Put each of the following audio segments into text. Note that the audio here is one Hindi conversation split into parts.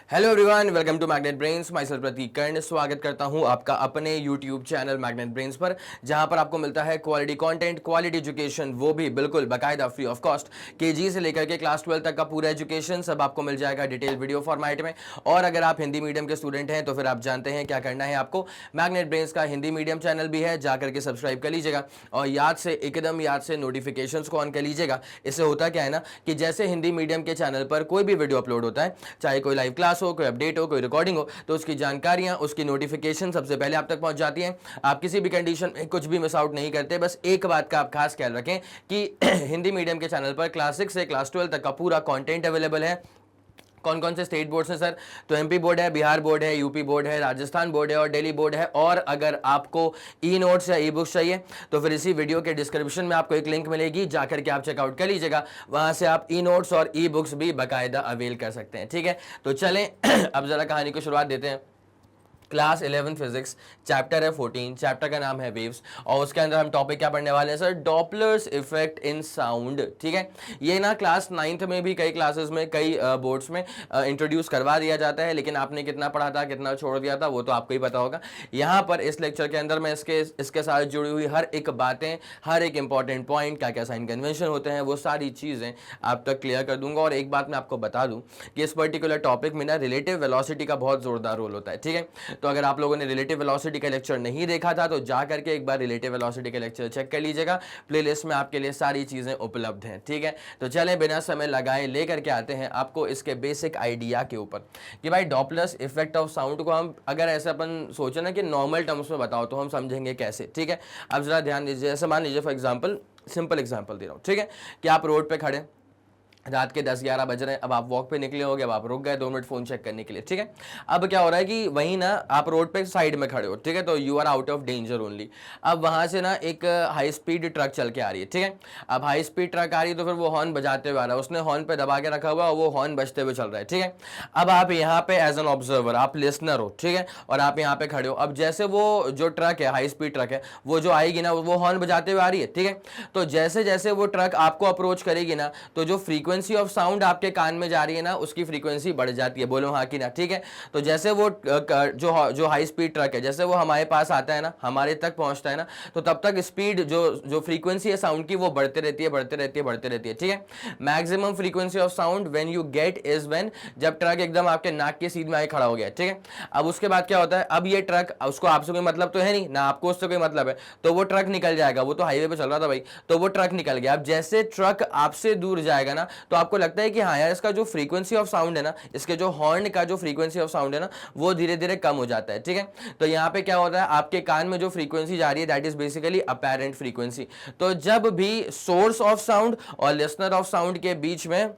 Hello everyone, welcome to magnet brains. Myself Prateek Karn स्वागत करता हूं आपका अपने यूट्यूब चैनल मैग्नेट ब्रेन्स पर, जहां पर आपको मिलता है क्वालिटी कंटेंट, क्वालिटी एजुकेशन, वो भी बिल्कुल बाकायदा फ्री ऑफ कॉस्ट। केजी से लेकर के क्लास 12 तक का पूरा एजुकेशन सब आपको मिल जाएगा डिटेल वीडियो फॉर्मेट में। और अगर आप हिंदी मीडियम के स्टूडेंट हैं तो फिर आप जानते हैं क्या करना है आपको। मैग्नेट ब्रेन्स का हिंदी मीडियम चैनल भी है, जाकर के सब्सक्राइब कर लीजिएगा और एकदम याद से नोटिफिकेशंस को ऑन कर लीजिएगा। इससे होता क्या है ना कि जैसे हिंदी मीडियम के चैनल पर कोई भी वीडियो अपलोड होता है, चाहे कोई लाइव क्लास हो, कोई अपडेट हो, कोई रिकॉर्डिंग हो, तो उसकी जानकारियां, उसकी नोटिफिकेशन सबसे पहले आप तक पहुंच जाती हैं। आप किसी भी कंडीशन में कुछ भी मिस आउट नहीं करते। बस एक बात का आप खास ख्याल रखें कि हिंदी मीडियम के चैनल पर क्लास 6 से क्लास 12 तक का पूरा कंटेंट अवेलेबल है। कौन कौन से स्टेट बोर्ड्स हैं सर? तो एमपी बोर्ड है, बिहार बोर्ड है, यूपी बोर्ड है, राजस्थान बोर्ड है और दिल्ली बोर्ड है। और अगर आपको ई नोट्स या ई बुक्स चाहिए तो फिर इसी वीडियो के डिस्क्रिप्शन में आपको एक लिंक मिलेगी, जाकर के आप चेकआउट कर लीजिएगा। वहां से आप ई नोट्स और ई बुक्स भी बाकायदा अवेल कर सकते हैं। ठीक है, तो चलें अब जरा कहानी को शुरुआत देते हैं। क्लास 11 फिजिक्स, चैप्टर है 14, चैप्टर का नाम है वेव्स और उसके अंदर हम टॉपिक क्या पढ़ने वाले हैं sir? Doppler's effect in sound. ठीक है, ये ना क्लास 9th में भी कई क्लासेस में, कई बोर्ड्स में इंट्रोड्यूस करवा दिया जाता है, लेकिन आपने कितना पढ़ा था, कितना छोड़ दिया था, वो तो आपको ही पता होगा। यहाँ पर इस लेक्चर के अंदर मैं इसके साथ जुड़ी हुई हर एक बातें, हर एक इंपॉर्टेंट पॉइंट, क्या क्या साइन कन्वेंशन होते हैं, वो सारी चीज़ें आप तक क्लियर कर दूंगा। और एक बात मैं आपको बता दूं कि इस पर्टिकुलर टॉपिक में ना रिलेटिव वेलोसिटी का बहुत जोरदार रोल होता है। ठीक है, तो अगर आप लोगों ने रिलेटिव वेलोसिटी का लेक्चर नहीं देखा था तो जा करके एक बार रिलेटिव वेलोसिटी का लेक्चर चेक कर लीजिएगा। प्लेलिस्ट में आपके लिए सारी चीजें उपलब्ध हैं। ठीक है, तो चलें बिना समय लगाए लेकर के आते हैं आपको इसके बेसिक आइडिया के ऊपर कि भाई डॉपलर्स इफेक्ट ऑफ साउंड को हम अगर ऐसे अपन सोचे ना कि नॉर्मल टर्म्स में बताओ तो हम समझेंगे कैसे। ठीक है, अब जरा ध्यान दीजिए। ऐसे मान लीजिए फॉर एग्जाम्पल, सिंपल एग्जाम्पल दे रहा हूँ। ठीक है, कि आप रोड पे खड़े, रात के 10-11 बज रहे हैं, अब आप वॉक पे निकले होगे, अब आप रुक गए 2 मिनट फोन चेक करने के लिए। ठीक है, अब क्या हो रहा है कि वहीं ना आप रोड पे साइड में खड़े हो, ठीक है, तो you are out of danger only. अब वहां से ना एक हाई स्पीड ट्रक चल के आ रही है। ठीक है, अब हाई स्पीड ट्रक आ रही है तो फिर वो हॉर्न बजाते हुए आ रहा है, उसने हॉर्न पे दबा के रखा हुआ और वो हॉर्न बजते हुए चल रहा है। ठीक है, अब आप यहाँ पे एज एन ऑब्जर्वर, आप लिसनर हो, ठीक है, और आप यहाँ पे खड़े हो। अब जैसे वो जो ट्रक है, हाई स्पीड ट्रक है, वो जो आएगी ना, वो हॉर्न बजाते हुए आ रही है। ठीक है, तो जैसे जैसे वो ट्रक आपको अप्रोच करेगी ना, तो जो फ्रीक्वेंसी ऑफ साउंड आपके कान में जा रही है ना, उसकी फ्रीक्वेंसी बढ़ जाती है। बोलो हाँ कि ना? ठीक है, तो जैसे वो जो हाई स्पीड ट्रक है, जैसे वो हमारे पास आता है ना, हमारे तक पहुंचता है ना, तो तब तक स्पीड जो फ्रीक्वेंसी है साउंड की, वो बढ़ते रहती है, बढ़ते रहती है, बढ़ते रहती है। ठीक है, maximum frequency of sound when you get is when, जब ट्रक एकदम आपके नाक के सीध में आके खड़ा हो गया। ठीक है, अब उसके बाद क्या होता है, अब ये ट्रक, उसको आपसे कोई मतलब तो है नहीं ना, आपको उससे कोई मतलब है, तो वो ट्रक निकल जाएगा। वो तो हाईवे पे चल रहा था भाई, तो वो ट्रक निकल गया। अब जैसे ट्रक आपसे दूर जाएगा ना, तो आपको लगता है कि हाँ यार, इसका जो फ्रीक्वेंसी ऑफ साउंड है ना, इसके जो हॉर्न का जो फ्रीक्वेंसी ऑफ साउंड है ना, वो धीरे धीरे कम हो जाता है। ठीक है, तो यहाँ पे क्या होता है, आपके कान में जो फ्रीक्वेंसी जा रही है, that is basically apparent frequency. तो जब भी सोर्स ऑफ साउंड और लिसनर ऑफ साउंड के बीच में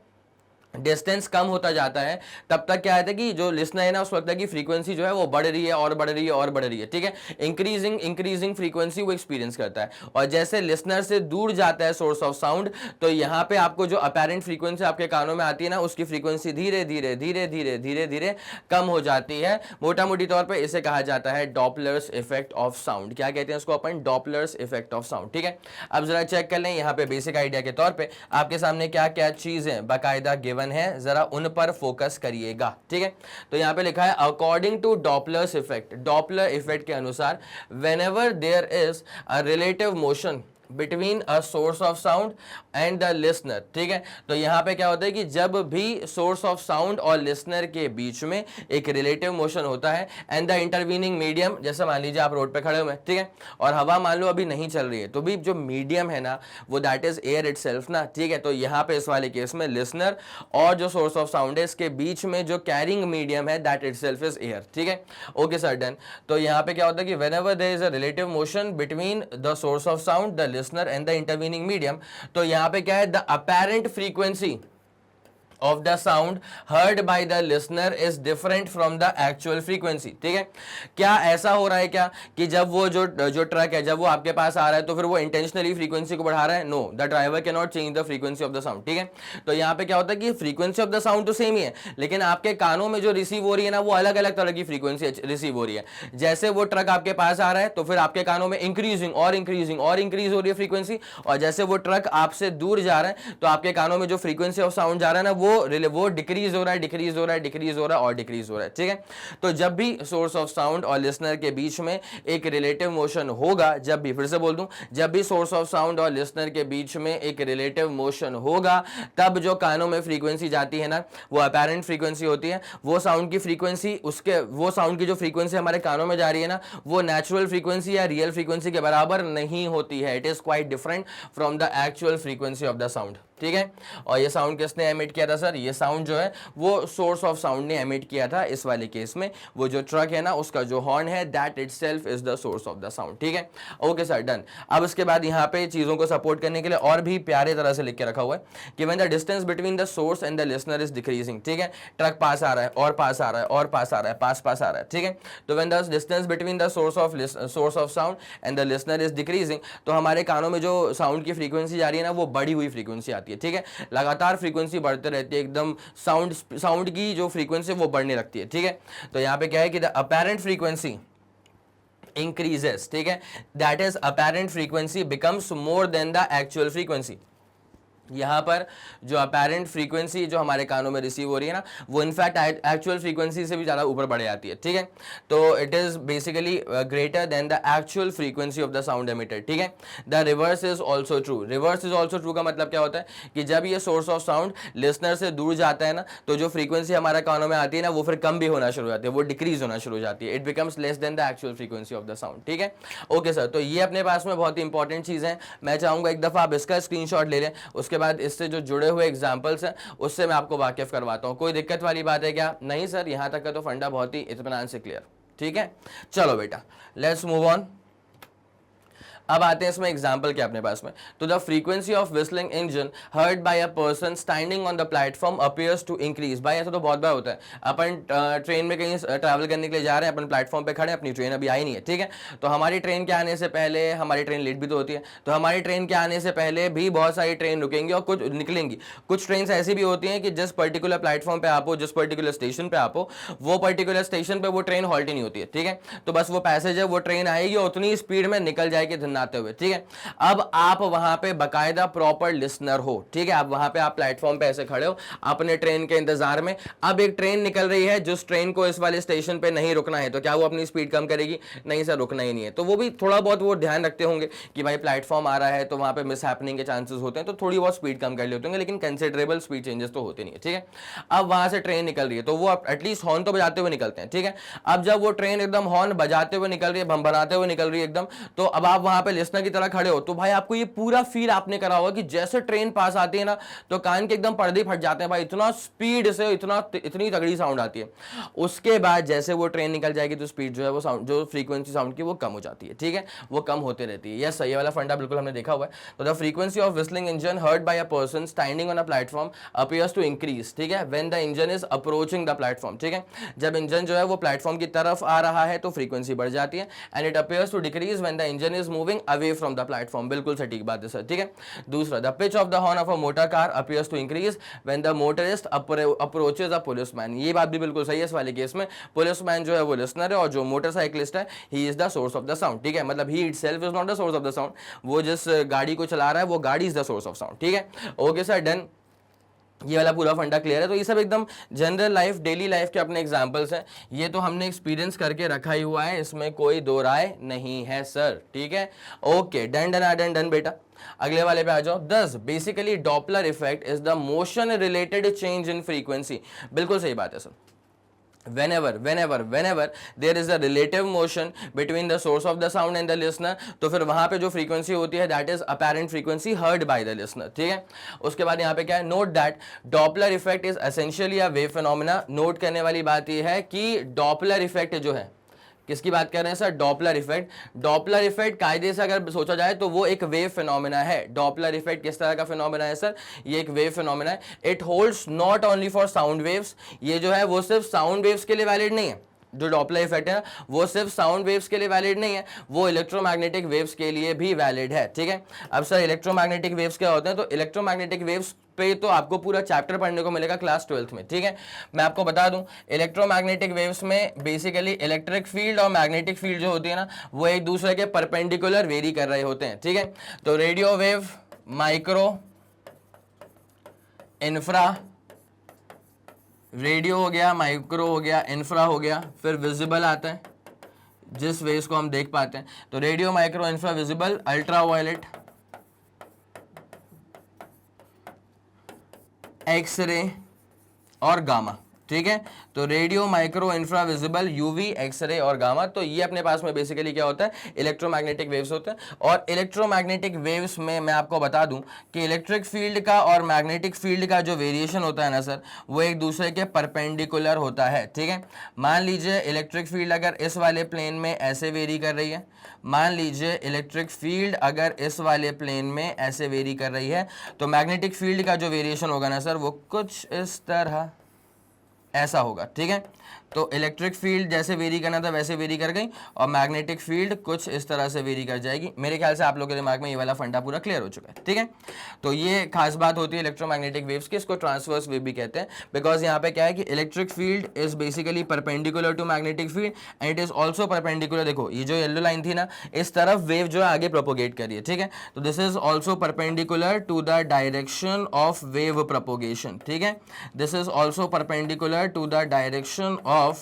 डिस्टेंस कम होता जाता है, तब तक क्या है कि जो लिसनर है ना, उसको लगता है कि फ्रीक्वेंसी जो है वो बढ़ रही है और बढ़ रही है और बढ़ रही है। ठीक है, इंक्रीजिंग फ्रीक्वेंसी वो एक्सपीरियंस करता है। और जैसे लिसनर से दूर जाता है सोर्स ऑफ साउंड, तो यहाँ पे आपको जो अपेरेंट फ्रीक्वेंसी आपके कानों में आती है ना, उसकी फ्रीक्वेंसी धीरे धीरे धीरे धीरे धीरे धीरे कम हो जाती है। मोटा मोटी तौर पर इसे कहा जाता है डॉपलर्स इफेक्ट ऑफ साउंड। क्या कहते हैं इसको अपन? Doppler's effect of sound. ठीक है, अब जरा चेक कर लें यहाँ पे बेसिक आइडिया के तौर पर आपके सामने क्या क्या चीजें बाकायदा गिवन है, जरा उन पर फोकस करिएगा। ठीक है, तो यहां पे लिखा है according to Doppler's effect, Doppler effect के अनुसार, whenever there is a relative motion between a source of sound and the listener. ठीक है, तो यहां पे क्या होता है कि जब भी सोर्स ऑफ साउंड और लिसनर के बीच में एक रिलेटिव मोशन होता है एंड द इंटरवीनिंग मीडियम, जैसे मान लीजिए आप रोड पे खड़े हुए हैं, ठीक है, और हवा मान लो अभी नहीं चल रही है, तो भी जो मीडियम है ना, वो दैट इज एयर इटसेल्फ ना। ठीक है, तो यहां पे इस वाले केस में लिसनर और जो सोर्स ऑफ साउंड है, इसके बीच में जो कैरिंग मीडियम है, दैट इटसेल्फ इज एयर। ठीक है, ओके सर, डन। तो यहां पे क्या होता है कि whenever there is a relative motion between the source of sound, the listener and the intervening medium, तो यहां पे क्या है, the apparent frequency of the sound heard by the listener is different from the actual frequency। ठीक है, क्या ऐसा हो रहा है क्या कि जब वो जो ट्रक है, जब वो आपके पास आ रहा है, तो फिर वो इंटेंशनली फ्रीक्वेंसी को बढ़ा रहा है? No, the driver can not change the frequency of the sound. ठीक है, तो यहाँ पे क्या होता है कि फ्रीक्वेंसी ऑफ द साउंड तो सेम ही है, लेकिन आपके कानों में जो रिसीव हो रही है ना, वो अलग अलग तरह की फ्रीक्वेंसी रिसीव हो रही है। जैसे वो ट्रक आपके पास आ रहा है, तो फिर आपके कानों में इंक्रीजिंग और इंक्रीजिंग और इंक्रीज हो रही है फ्रीक्वेंसी, और जैसे वो ट्रक आपसे दूर जा रहा है, तो आपके कानों में जो फ्रीक्वेंसी ऑफ साउंड जा रहा है ना, वो डिक्रीज हो रहा है, डिक्रीज हो रहा है, डिक्रीज हो रहा है और डिक्रीज हो रहा है, ठीक है। तो जब भी सोर्स ऑफ साउंड और लिसनर के बीच में एक रिलेटिव मोशन होगा, जब भी, फिर से बोल दूं, जब भी सोर्स ऑफ साउंड और लिसनर के बीच में एक रिलेटिव मोशन होगा, तब जो कानों में फ्रीक्वेंसी जाती है ना, वो अपैरेंट फ्रीक्वेंसी होती है। वो साउंड की फ्रीक्वेंसी, वो साउंड की जो फ्रीक्वेंसी हमारे कानों में जा रही है ना, वो नेचुरल फ्रीक्वेंसी या रियल फ्रीक्वेंसी के बराबर नहीं होती है। It is quite different from the actual frequency of the sound, ठीक है। और ये साउंड किसने एमिट किया था सर? ये साउंड जो है वो सोर्स ऑफ साउंड ने एमिट किया था। इस वाले केस में वो जो ट्रक है ना, उसका जो हॉर्न है, that itself is the source of the sound, ठीक है। Okay sir, done. अब उसके बाद यहाँ पे चीजों को सपोर्ट करने के लिए और भी प्यारे तरह से लिख के रखा हुआ है कि when the distance between the source and the listener is decreasing, ठीक है। ट्रक पास आ रहा है और पास आ रहा है और पास आ रहा है, पास पास आ रहा है, ठीक है। तो when the distance between the source of sound and the listener is decreasing, तो हमारे कानों में जो साउंड की फ्रीक्वेंसी जा रही है ना, वो बढ़ी हुई फ्रीक्वेंसी आती है, ठीक है। लगातार फ्रीक्वेंसी बढ़ते रहती है, एकदम साउंड की जो फ्रीक्वेंसी वो बढ़ने लगती है, ठीक है। तो यहां पे क्या है कि द अपैरेंट फ्रीक्वेंसी इंक्रीजेस, ठीक है, that is apparent frequency becomes more than the actual frequency. यहाँ पर जो अपैरेंट फ्रीक्वेंसी जो हमारे कानों में रिसीव हो रही है ना, वो इनफैक्ट एक्चुअल फ्रीक्वेंसी से भी ज़्यादा ऊपर बढ़ जाती है, ठीक है। तो it is basically greater than the actual frequency of the sound emitted, ठीक है। The reverse is also true. Reverse is also true का मतलब क्या होता है कि जब ये सोर्स ऑफ साउंड लिसनर से दूर जाता है ना, तो जो फ्रीक्वेंसी हमारे कानों में आती है ना, वो फिर कम भी होना शुरू हो जाती है, वो डिक्रीज होना शुरू हो जाती है। It becomes less than the actual frequency of the sound, ठीक है। ओके सर, तो ये अपने पास में बहुत ही इंपॉर्टेंट चीज़ है। मैं चाहूँगा एक दफ़ा आप इसका स्क्रीनशॉट ले लें, उसके बाद इससे जो जुड़े हुए एग्जांपल्स हैं उससे मैं आपको वाकिफ करवाता हूं। कोई दिक्कत वाली बात है क्या? नहीं सर, यहां तक का तो फंडा बहुत ही इत्मीनान से क्लियर, ठीक है। चलो बेटा, लेट्स मूव ऑन। अब आते हैं इसमें एग्जाम्पल क्या अपने पास में। तो the frequency of whistling engine heard by a person standing on the platform appears to increase. भाई ऐसा तो बहुत बार होता है, अपन ट्रेन में कहीं ट्रैवल करने के लिए जा रहे हैं, अपन प्लेटफॉर्म पे खड़े हैं, अपनी ट्रेन अभी आई नहीं है, ठीक है। तो हमारी ट्रेन के आने से पहले, हमारी ट्रेन लेट भी तो होती है, तो हमारी ट्रेन के आने से पहले भी बहुत सारी ट्रेन रुकेंगी और कुछ निकलेंगी। कुछ ट्रेन ऐसी भी होती हैं कि जिस पर्टिकुलर प्लेटफॉर्म पे आप हो, जिस पर्टिकुलर स्टेशन पे आप हो, वो पर्टिकुलर स्टेशन पे वो ट्रेन हॉल्ट ही नहीं होती है, ठीक है। तो बस वो पैसेंजर, वो ट्रेन आएगी और उतनी स्पीड में निकल जाएगी धन्नाते हुए, ठीक है। अब आप वहां पे बकायदा प्रॉपर लिसनर हो, ठीक है। आप वहां पे, आप प्लेटफॉर्म पे ऐसे खड़े हो अपने ट्रेन के इंतजार में। अब एक ट्रेन निकल रही है, जिस ट्रेन को इस वाले स्टेशन पे नहीं रुकना है, तो क्या वो अपनी स्पीड कम करेगी? नहीं सर, रुकना ही नहीं है। तो वो भी थोड़ा बहुत वो ध्यान रखते होंगे कि भाई प्लेटफॉर्म आ रहा है तो वहां पे मिस हैपनिंग के चांसेस होते हैं, तो थोड़ी बहुत स्पीड कम कर लेते होंगे, लेकिन कंसिडरेबल स्पीड चेंजेस तो होते नहीं है, ठीक है। अब वहां से ट्रेन निकल रही है तो वो एटलीस्ट हॉर्न तो बजाते हुए निकलते हैं, ठीक है। अब जब वो ट्रेन एकदम हॉर्न बजाते हुए निकल रही है, भंभनाते हुए निकल रही है एकदम, तो अब आप वहां पे लिसनर की तरह खड़े हो, तो भाई आपको ये पूरा फील आपने करा होगा कि जैसे ट्रेन पास आती है ना, तो कान के एकदम पर्दे फट जाते हैं भाई, इतना स्पीड से, इतनी तगड़ी साउंड आती है। उसके बाद जैसे वो ट्रेन निकल जाएगी तो स्पीड जो है वो साउंड, जो फ्रीक्वेंसी साउंड की, वो कम हो जाती है, ठीक है, वो कम होते रहती है। यस, ये वाला फंडा बिल्कुल हमने देखा हुआ है। तो the frequency of whistling engine heard by a person standing on a platform appears to increase, ठीक है, when the engine is approaching the platform, ठीक है। जब इंजन जो है वो प्लेटफॉर्म की तरफ आ रहा है तो फ्रीक्वेंसी बढ़ जाती है, and it appears to decrease when the engine is moving away from the platform. बिल्कुल सटीक बात है सर, ठीक है। दूसरा, the pitch of the horn of a motor car appears to increase when the motorist approaches a policeman. ये बात भी बिल्कुल सही है। इस वाले केस में पुलिसमैन जो है वो लिसनर है और जो मोटरसाइकिलिस्ट है he is the source of the sound, ठीक है। मतलब he itself is not the source of the sound, वो जिस गाड़ी को चला रहा है वो गाड़ी is the source of sound, ठीक है। Okay sir, done. ये वाला पूरा फंडा क्लियर है। तो ये सब एकदम जनरल लाइफ, डेली लाइफ के अपने एग्जांपल्स हैं। ये तो हमने एक्सपीरियंस करके रखा ही हुआ है, इसमें कोई दो राय नहीं है सर, ठीक है। Okay, done done done done बेटा। अगले वाले पे आ जाओ। दस, basically Doppler effect is the motion related change in frequency. बिल्कुल सही बात है sir. whenever there is a relative motion between the source of the sound and the listener, तो फिर वहां पे जो फ्रीक्वेंसी होती है that is apparent frequency heard by the listener, ठीक है। उसके बाद यहाँ पे क्या है, note that Doppler effect is essentially a wave phenomena। Note करने वाली बात यह है कि डॉपलर इफेक्ट जो है, किसकी बात कर रहे हैं sir? Doppler effect. Doppler effect कायदे से अगर सोचा जाए तो वो एक वेव फिनोमेना है। डॉपलर इफेक्ट किस तरह का फिनोमेना है सर? ये एक वेव फिनोमेना है। It holds not only for sound waves, ये जो है वो सिर्फ साउंड वेव्स के लिए वैलिड नहीं है। जो डॉपलर इफेक्ट है वो सिर्फ साउंड वेव्स के लिए वैलिड नहीं है, वो इलेक्ट्रोमैग्नेटिक वेव्स के लिए भी वैलिड है, ठीक है। अब सर इलेक्ट्रोमैग्नेटिक वेव्स क्या होते हैं? तो इलेक्ट्रोमैग्नेटिक वेव्स पे तो आपको पूरा चैप्टर पढ़ने को मिलेगा क्लास 12th में, ठीक है। मैं आपको बता दूं, इलेक्ट्रोमैग्नेटिक वेव्स में बेसिकली इलेक्ट्रिक फील्ड और मैग्नेटिक फील्ड जो होती है ना, वो एक दूसरे के परपेंडिकुलर वेरी कर रहे होते हैं, ठीक है। तो radio wave, micro, infra radio हो गया, माइक्रो हो गया, इंफ्रा हो गया, फिर विजिबल आता है जिस वेव्स को हम देख पाते हैं। तो radio, micro, infra, visible, ultraviolet, X-ray और गामा। ठीक है, तो radio, micro, infra, visible, UV, X-ray और गामा। तो ये अपने पास में बेसिकली क्या होता है, इलेक्ट्रोमैग्नेटिक वेव्स होते हैं। और इलेक्ट्रोमैग्नेटिक वेव्स में मैं आपको बता दूं कि इलेक्ट्रिक फील्ड का और मैग्नेटिक फील्ड का जो वेरिएशन होता है ना सर, वो एक दूसरे के परपेंडिकुलर होता है। ठीक है, मान लीजिए इलेक्ट्रिक फील्ड अगर इस वाले प्लेन में ऐसे वेरी कर रही है, मान लीजिए इलेक्ट्रिक फील्ड अगर इस वाले प्लेन में ऐसे वेरी कर रही है, तो मैग्नेटिक फील्ड का जो वेरिएशन होगा ना सर, वो कुछ इस तरह ऐसा होगा। ठीक है, तो इलेक्ट्रिक फील्ड जैसे वेरी करना था वैसे वेरी कर गई, और मैग्नेटिक फील्ड कुछ इस तरह से वेरी कर जाएगी। मेरे ख्याल से आप लोगों के दिमाग में ये वाला फंडा पूरा क्लियर हो चुका है। ठीक है, तो ये खास बात होती है इलेक्ट्रोमैग्नेटिक वेव्स की, इसको ट्रांसवर्स वेव भी कहते हैं, बिकॉज यहाँ पे क्या है कि electric field is basically perpendicular to magnetic field and it is also perpendicular. देखो ये जो येलो लाइन थी ना, इस तरफ वेव जो है आगे प्रोपोगेट कर रही है। ठीक है, तो this is also perpendicular to the direction of wave propagation. ठीक है, this is also perpendicular to the direction of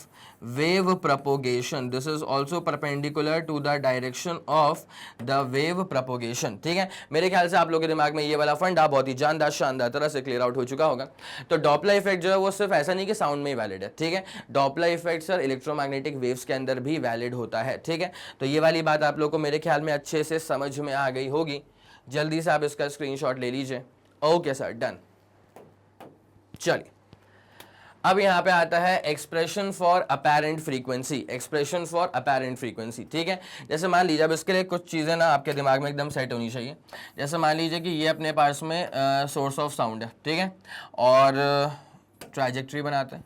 wave propagation. This is also perpendicular to the direction of the wave propagation. ठीक है, मेरे ख्याल से आप लोगों के दिमाग में ये वाला फंडा बहुत ही जानदार शानदार तरह से क्लियर आउट हो चुका होगा। तो डॉपलर इफेक्ट जो है वो सिर्फ ऐसा नहीं कि साउंड में ही वैलिड है। ठीक है, Doppler effect sir electromagnetic waves के अंदर भी वैलिड होता है। ठीक है, तो ये वाली बात आप लोगों को मेरे ख्याल में अच्छे से समझ में आ गई होगी। जल्दी से आप इसका स्क्रीनशॉट ले लीजिए। Okay sir, done. चलिए, अब यहां पे आता है expression for apparent frequency. Expression for apparent frequency, ठीक है, जैसे मान लीजिए, अब इसके लिए कुछ चीज़ें ना आपके दिमाग में एकदम सेट होनी चाहिए। जैसे मान लीजिए कि ये अपने पास में सोर्स ऑफ साउंड है, ठीक है, और ट्राजेक्ट्री बनाते हैं।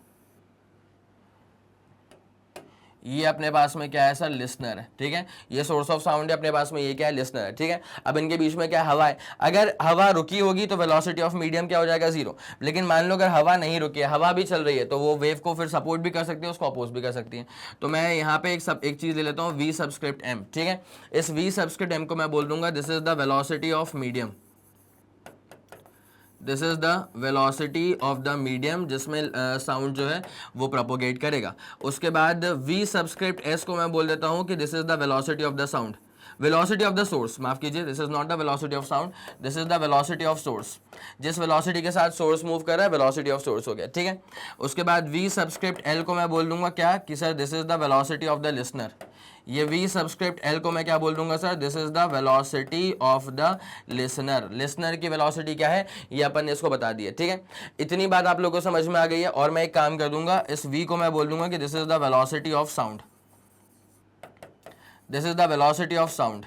ये अपने पास में क्या है सर, लिसनर है। ठीक है, ये सोर्स ऑफ साउंड है अपने पास में, ये क्या है, लिसनर है। ठीक है, अब इनके बीच में क्या है, हवा है। अगर हवा रुकी होगी तो वेलोसिटी ऑफ मीडियम क्या हो जाएगा, 0। लेकिन मान लो अगर हवा नहीं रुकी है, हवा भी चल रही है, तो वो वेव को फिर सपोर्ट भी कर सकती है, उसको अपोज भी कर सकती है। तो मैं यहाँ पे एक चीज ले लेता हूँ, वी सबस्क्रिप्ट एम। ठीक है, इस वी सबस्क्रिप्ट एम को मैं बोल दूंगा this is the velocity of medium. This is the velocity of the medium जिसमें साउंड जो है वो प्रोपोगेट करेगा। उसके बाद वी सबस्क्रिप्ट एस को मैं बोल देता हूँ कि this is the velocity of the sound, velocity of the source, माफ कीजिए, this is not the velocity of sound, this is the velocity of source. जिस वेलोसिटी के साथ सोर्स मूव कर रहा है, वेलोसिटी ऑफ सोर्स हो गया। ठीक है, उसके बाद वी सबस्क्रिप्ट एल को मैं बोल दूंगा क्या, कि sir this is the velocity of the listener. ये वी सबस्क्रिप्ट एल को मैं क्या बोल दूंगा sir, this is the velocity of the listener. Listener की वेलोसिटी क्या है, ये अपन ने इसको बता दिया। ठीक है, इतनी बात आप लोगों को समझ में आ गई है। और मैं एक काम कर दूंगा, इस वी को मैं बोल दूंगा कि this is the velocity of sound. This is the velocity of sound,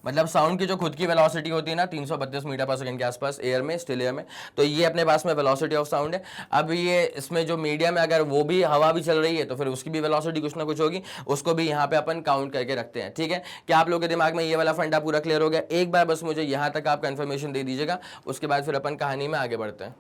मतलब साउंड की जो खुद की वेलोसिटी होती है ना, 332 मीटर पर सेकंड के आसपास एयर में, स्टिल एयर में, तो ये अपने पास में वेलोसिटी ऑफ साउंड है। अब ये इसमें जो मीडियम है, अगर वो भी हवा भी चल रही है तो फिर उसकी भी वेलोसिटी कुछ ना कुछ होगी, उसको भी यहाँ पे अपन काउंट करके रखते हैं। ठीक है, क्या आप लोगों के दिमाग में ये वाला फंडा पूरा क्लियर हो गया? एक बार बस मुझे यहाँ तक आप कंफर्मेशन दे दीजिएगा, उसके बाद फिर अपन कहानी में आगे बढ़ते हैं।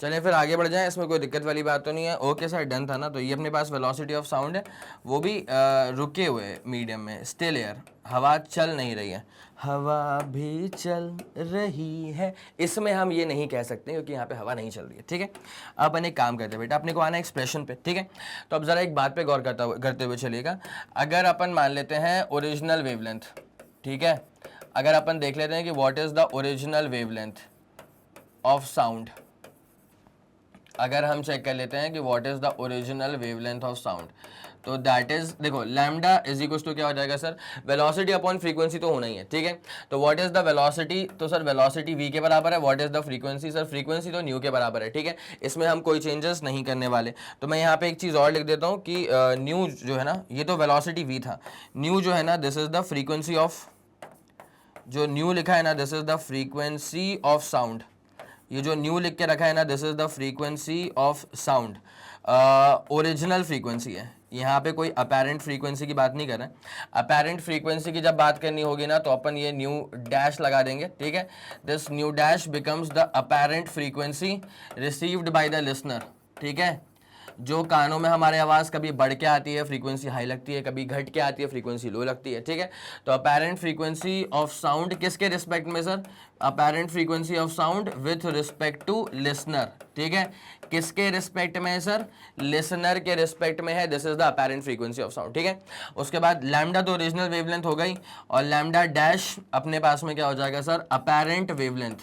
चलें फिर आगे बढ़ जाएं, इसमें कोई दिक्कत वाली बात तो नहीं है। ओके सर, डन था ना। तो ये अपने पास वेलोसिटी ऑफ साउंड है, वो भी रुके हुए मीडियम में, स्टिल एयर, हवा चल नहीं रही है, हवा भी चल रही है, इसमें हम ये नहीं कह सकते क्योंकि यहाँ पे हवा नहीं चल रही है। ठीक है, अब अपन एक काम करते हैं बेटा, अपने को आना है एक्सप्रेशन पे। ठीक है, तो अब ज़रा एक बात पे गौर करते हुए चलिएगा। अगर अपन मान लेते हैं ओरिजिनल वेवलेंथ, ठीक है, अगर अपन देख लेते हैं कि what is the original wavelength of sound, अगर हम चेक कर लेते हैं कि what is the original wavelength of sound, तो दैट इज, देखो लैम्डा इज इक्वल टू क्या हो जाएगा सर, वेलोसिटी अपॉन फ्रीक्वेंसी तो होना ही है। ठीक है, तो व्हाट इज द वेलोसिटी, तो सर वेलोसिटी v के बराबर है। What is the frequency, sir frequency तो न्यू के बराबर है। ठीक है, इसमें हम कोई चेंजेस नहीं करने वाले। तो मैं यहाँ पे एक चीज़ और लिख देता हूँ कि न्यू जो है ना, ये तो वेलोसिटी v था, न्यू जो है ना, this is the frequency of, जो न्यू लिखा है ना, this is the frequency of sound. ये जो न्यू लिख के रखा है ना, this is the frequency of sound, original frequency है। यहाँ पे कोई अपेरेंट फ्रीक्वेंसी की बात नहीं कर रहे हैं। अपेरेंट फ्रीक्वेंसी की जब बात करनी होगी ना, तो अपन ये न्यू डैश लगा देंगे। ठीक है, this new dash becomes the apparent frequency received by the listener. ठीक है, जो कानों में हमारे आवाज़ कभी बढ़ के आती है, फ्रीक्वेंसी हाई लगती है, कभी घट के आती है, फ्रीक्वेंसी लो लगती है, ठीक है। तो अपेरेंट फ्रीक्वेंसी ऑफ साउंड किसके रिस्पेक्ट में sir? Apparent frequency of sound with respect to listener, ठीक है। किसके रिस्पेक्ट में है सर? लिसनर के रिस्पेक्ट में है। This is the apparent frequency of sound, ठीक है। उसके बाद लैम्डा तो ओरिजिनल वेवलेंथ हो गई, और लैम्डा डैश अपने पास में क्या हो जाएगा sir? Apparent wavelength,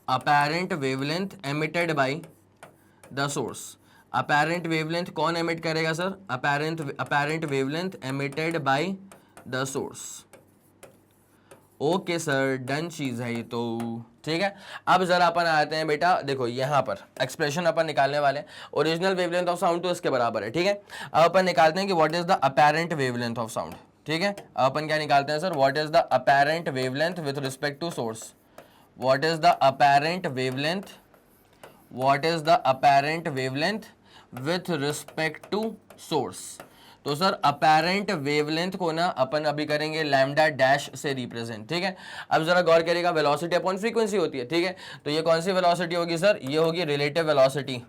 apparent wavelength emitted by the source. Apparent wavelength कौन एमिट करेगा sir? Apparent wavelength emitted by the source. Okay sir, done चीज है ये तो, ठीक है। अब जरा अपन आते हैं बेटा, देखो यहाँ पर एक्सप्रेशन अपन निकालने वाले हैं। ओरिजिनल वेवलेंथ ऑफ साउंड तो इसके बराबर है, ठीक है। अब अपन निकालते हैं कि what is the apparent wavelength of sound, ठीक है। अब अपन क्या निकालते हैं sir? What is the apparent wavelength with respect to source. What is the apparent wavelength, what is the apparent wavelength with respect to source। तो सर अपेरेंट वेवलेंथ को ना अपन अभी करेंगे लैम्डा डैश से रिप्रेजेंट, ठीक है। अब जरा गौर करिएगा, वेलोसिटी अपॉन फ्रीक्वेंसी होती है, ठीक है। तो ये कौन सी वेलोसिटी होगी सर? ये होगी रिलेटिव वेलोसिटी।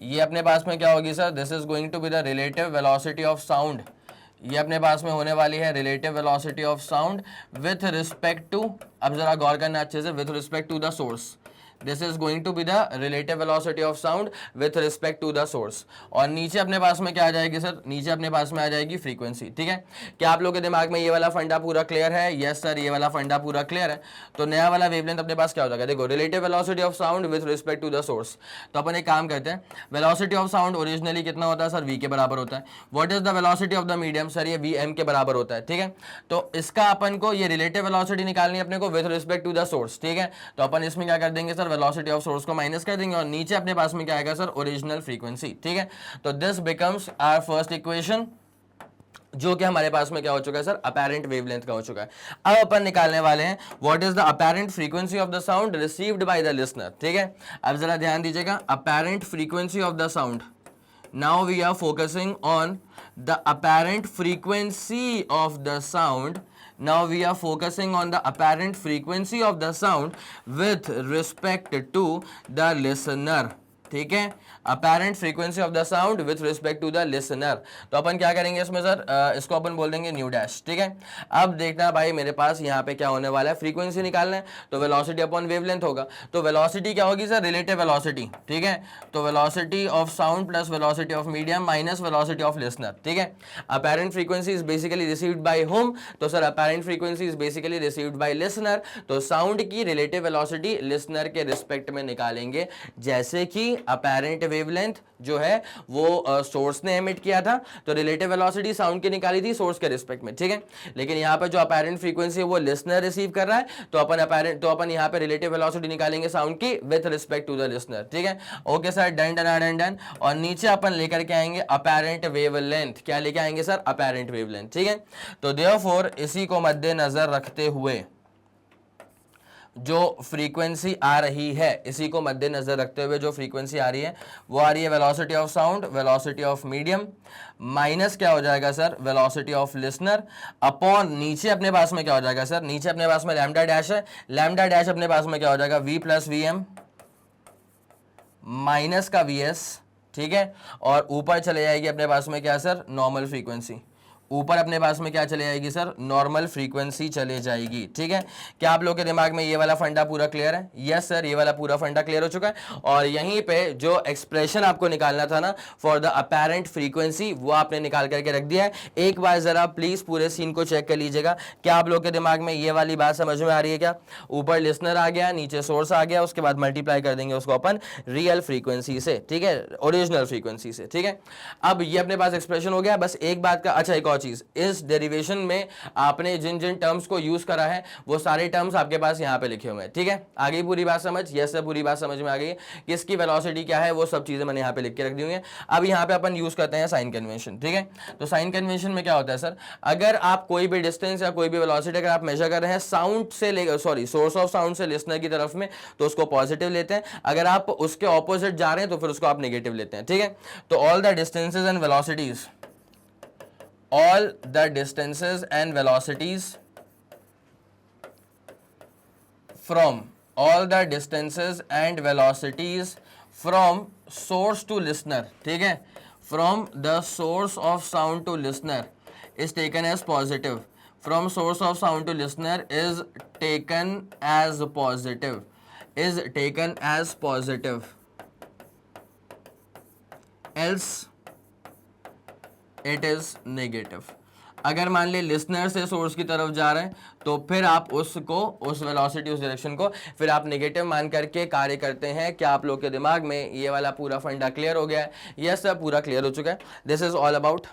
ये अपने पास में क्या होगी sir? This is going to be the relative velocity of sound. ये अपने पास में होने वाली है relative velocity of sound with respect to, अब जरा गौर करना अच्छे से, with respect to the source. This is going to be the relative velocity of sound with respect to the source. और नीचे अपने पास में क्या आ जाएगी सर? नीचे अपने पास में आ जाएगी फ्रीक्वेंसी, ठीक है। क्या आप लोगों के दिमाग में ये वाला फंडा पूरा क्लियर है? यस सर, ये वाला फंडा पूरा क्लियर है। तो नया वाला वेवलेंथ अपने पास क्या हो जाएगा? देखो, relative velocity of sound with respect to the source. तो अपन एक काम करते हैं, वेलोसिटी ऑफ साउंड ओरिजिनली कितना होता है सर? वी के बराबर होता है। What is the velocity of the medium? Sir ये वी एम के बराबर होता है, ठीक है। तो इसका अपन को ये रिलेटिव वेलोसिटी निकालनी है अपने को with respect to the source, ठीक है। तो अपन इसमें क्या कर देंगे सर? वेलोसिटी ऑफ सोर्स को माइनस कर देंगे, और नीचे अपने पास में क्या आएगा सर? ओरिजिनल फ्रीक्वेंसी, ठीक है। तो this becomes our first equation, जो कि हमारे पास में क्या हो चुका है सर? अपेरेंट वेवलेंथ का हो चुका है। अब अपन निकालने वाले हैं what is the apparent frequency of the sound received by the listener, ठीक है। अब जरा ध्यान दीजिएगा, apparent frequency of the sound, now we are focusing on the apparent frequency of the sound. Now we are focusing on the apparent frequency of the sound with respect to the listener, ठीक है। Apparent frequency of the sound with respect to the listener. तो अपन क्या करेंगे इसमें सर? इसको अपन बोल देंगे न्यू डैश, ठीक है। अब देखना भाई, मेरे पास यहाँ पे क्या होने वाला है? फ्रीक्वेंसी निकालना है, तो वेलोसिटी अपॉन वेवलेंथ होगा। तो वेलोसिटी क्या होगी सर? रिलेटिव वेलोसिटी, ठीक है। तो velocity of sound plus velocity of medium minus velocity of listener, ठीक है। Apparent frequency is basically received by home? तो sir apparent frequency is basically received by listener. तो साउंड की रिलेटिव वेलोसिटी लिसनर के रिस्पेक्ट में निकालेंगे, जैसे कि अपेरेंट वेवलेंथ जो है वो सोर्स ने एमिट किया था, तो रिलेटिव वेलोसिटी साउंड की निकाली थी सोर्स के रिस्पेक्ट में, ठीक है। लेकिन यहाँ पे जो अपेरेंट फ्रीक्वेंसी है वो लिसनर रिसीव कर रहा है, तो अपन यहाँ पे रिलेटिव वेलोसिटी निकालेंगे साउंड की with respect to the listener, ठीक है। Okay sir, done done done done. और नीचे अपन लेकर के आएंगे अपेरेंट वेवलेंथ। क्या लेके आएंगे सर? अपेरेंट वेवलेंथ, ठीक है। तो देयरफॉर इसी को मद्देनजर रखते हुए जो फ्रीक्वेंसी आ रही है, इसी को मद्देनजर रखते हुए जो फ्रीक्वेंसी आ रही है वो आ रही है velocity of sound, velocity of medium minus क्या हो जाएगा sir? Velocity of listener upon नीचे अपने पास में क्या हो जाएगा सर? नीचे अपने पास में लैम्डा डैश है, लैम्डा डैश अपने पास में क्या हो जाएगा? V plus V M minus का वी एस, ठीक है। और ऊपर चले जाएगी अपने पास में क्या सर? Normal frequency. ऊपर अपने पास में क्या चले जाएगी सर? नॉर्मल फ्रीक्वेंसी चले जाएगी, ठीक है। क्या आप लोगों के दिमाग में ये वाला फंडा पूरा क्लियर है? यस सर, ये वाला पूरा फंडा क्लियर हो चुका है। और यहीं पे जो एक्सप्रेशन आपको निकालना था ना फॉर द अपेरेंट फ्रीक्वेंसी, वो आपने निकाल करके रख दिया है। एक बार जरा प्लीज पूरे सीन को चेक कर लीजिएगा, क्या आप लोगों के दिमाग में ये वाली बात समझ में आ रही है? क्या ऊपर लिसनर आ गया, नीचे सोर्स आ गया, उसके बाद मल्टीप्लाई कर देंगे उसको अपन रियल फ्रीक्वेंसी से, ठीक है, ओरिजिनल फ्रीक्वेंसी से, ठीक है। अब ये अपने पास एक्सप्रेशन हो गया। बस एक बात का, अच्छा एक और चीज, इस डेरिवेशन में आपने जिन जिन टर्म्स को यूज करा है वो सारे टर्म्स आपके पास यहाँ पे लिखे हुए हैं, ठीक है। आगे पूरी बात समझ? यस सर, पूरी बात समझ में आ गई है। किसकी वेलोसिटी क्या है वो सब चीजें मैंने यहाँ पे लिख के रख दी हुई है। अब यहाँ पे अपन यूज करते हैं साइन कन्वेंशन, ठीक है। तो साइन कन्वेंशन में क्या होता है सर? अगर आप कोई भी डिस्टेंस या कोई भी वेलोसिटी अगर आप मेजर कर रहे हैं साउंड से सोर्स ऑफ साउंड से लिसनर की तरफ में, तो उसको पॉजिटिव लेते हैं। अगर आप उसके ऑपोजिट जा रहे हैं तो फिर उसको आप नेगेटिव लेते हैं, ठीक है। तो all the distances and velocities, all the distances and velocities from all the distances and velocities from source to listener, ठीक है, from the source of sound to listener is taken as positive, from source of sound to listener is taken as positive, is taken as positive, else it is negative. अगर मान ले लिसनर से सोर्स की तरफ जा रहे हैं तो फिर आप उसको, उस वेलोसिटी, उस डायरेक्शन को फिर आप नेगेटिव मान करके कार्य करते हैं। क्या आप लोग के दिमाग में ये वाला पूरा फंडा क्लियर हो गया है? यस सर, पूरा क्लियर हो चुका है। This is all about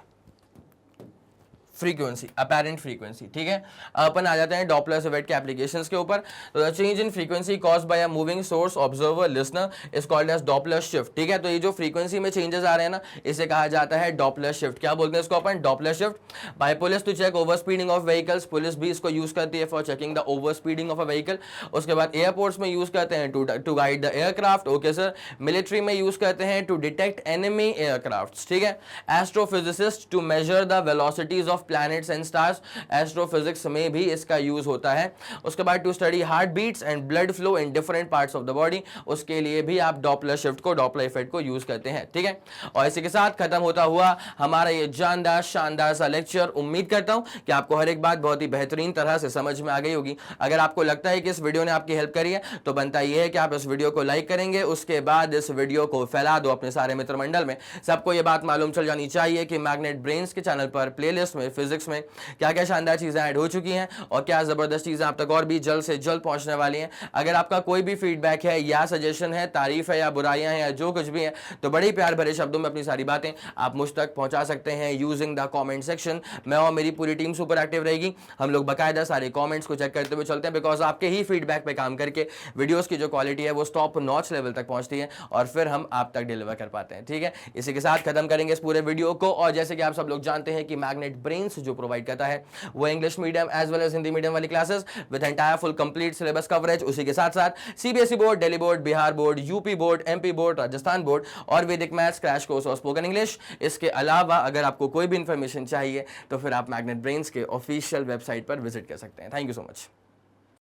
frequency, apparent frequency, ठीक है। अपन आ जाते हैं डॉपलर इफेक्ट के एप्लीकेशंस के ऊपर। तो the change in frequency caused by a moving source observer listener is called as Doppler shift, ठीक है। तो ये जो फ्रीक्वेंसी में चेंजेस आ रहे हैं ना, इसे कहा जाता है डॉपलर शिफ्ट। क्या बोलते हैं इसको अपन? Doppler shift. By police to check over speeding of vehicles, police भी इसको यूज करती है for checking the over speeding of a vehicle. उसके बाद एयरपोर्ट्स में यूज करते हैं to guide the aircraft, okay sir. Military में यूज करते हैं टू डिटेक्ट एनिमी एयरक्राफ्ट, ठीक है। Astrophysicist to measure the velocities of planets and stars, astrophysics में भी इसका यूज होता है। उसके बाद to study heart beats and blood flow in different parts of the body, उसके लिए भी आप डॉपलर शिफ्ट को, डॉपलर इफेक्ट को यूज करते हैं, ठीक है। और इसी के साथ खत्म होता हुआ हमारा ये जानदार शानदार सा लेक्चर। उम्मीद करता हूं कि आपको हर एक बात बहुत ही बेहतरीन तरह से समझ में आ गई होगी। अगर आपको लगता है कि इस वीडियो ने आपकी हेल्प करी है तो बनता यह है कि आप इस वीडियो को लाइक करेंगे, उसके बाद इस वीडियो को फैला दो अपने सारे मित्र मंडल में। सबको यह बात मालूम चल जानी चाहिए कि मैग्नेट ब्रेन्स के चैनल पर प्लेलिस्ट में फिजिक्स में क्या क्या शानदार चीजें ऐड हो चुकी हैं और क्या जबरदस्त चीजें आप तक और भी जल्द से जल्द पहुंचने वाली हैं। अगर आपका कोई भी फीडबैक है या सजेशन है, तारीफ है या बुराइयां हैं या जो कुछ भी है, तो बड़े प्यार भरे शब्दों में अपनी सारी बातें आप मुझ तक पहुंचा सकते हैं यूजिंग द कमेंट सेक्शन। मैं और मेरी पूरी टीम सुपर एक्टिव रहेगी। हम लोग बाकायदा सारे कमेंट्स को चेक करते हुए चलते हैं, बिकॉज आपके ही फीडबैक पे काम करके वीडियोस की जो क्वालिटी है वो टॉप नॉच लेवल तक पहुंचती है और फिर हम आप तक डिलीवर कर पाते हैं, ठीक है। इसी के साथ खत्म करेंगे इस पूरे वीडियो को। और जैसे कि आप सब लोग जानते हैं कि मैग्नेट ब्रेन्स जो प्रोवाइड करता है वो English medium as well as Hindi medium वाली classes with entire full complete syllabus coverage. उसी के साथ साथ CBSE board, Delhi board, Bihar board, UP board, MP board, Rajasthan board और वैदिक मैथ्स क्रैश कोर्स और स्पोकन इंग्लिश। इसके अलावा अगर आपको कोई भी इंफॉर्मेशन चाहिए तो फिर आप मैग्नेट ब्रेन्स के ऑफिशियल वेबसाइट पर विजिट कर सकते हैं। Thank you so much.